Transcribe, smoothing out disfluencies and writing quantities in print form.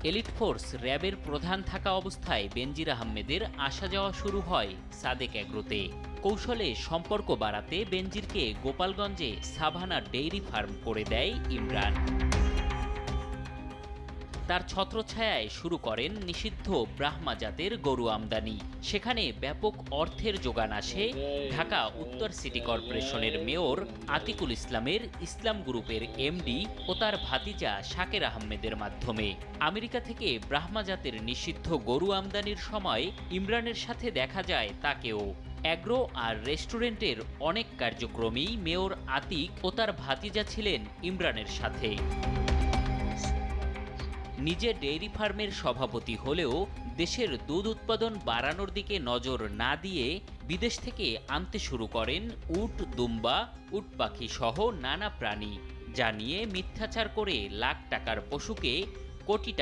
Elite force র্যাবের প্রধান থাকা অবস্থায় বেনজির আহমেদের আসা যাওয়া শুরু হয় সাদেক অ্যাগ্রোতে। কৌশলে সম্পর্ক বাড়াতে বেনজিরকে গোপালগঞ্জে সাভানা ডেইরি ফার্ম করে দেয় ইমরান। তার ছত্রছায়ায় শুরু করেন নিষিদ্ধ ব্রাহ্মা জাতের গরু আমদানি। সেখানে ব্যাপক অর্থের যোগান আসে ঢাকা উত্তর সিটি কর্পোরেশনের মেয়র আতিকুল ইসলামের ইসলাম গ্রুপের এমডি ও তার ভাতিজা শাকের আহমেদের মাধ্যমে। আমেরিকা থেকে ব্রাহ্মা জাতের নিষিদ্ধ গরু আমদানির সময় ইমরানের সাথে দেখা যায় তাকেও। অ্যাগ্রো আর রেস্টুরেন্টের অনেক কার্যক্রমেই মেয়র আতিক ও তার ভাতিজা ছিলেন ইমরানের সাথে। নিজে ডেইরি ফার্মের সভাপতি হলেও দেশের দুধ উৎপাদন বাড়ানোর দিকে নজর না দিয়ে বিদেশ থেকে আনতে শুরু করেন উট, দুম্বা, উট পাখি সহ নানা প্রাণী, যা নিয়ে মিথ্যাচার করে লাখ টাকার পশুকে কোটি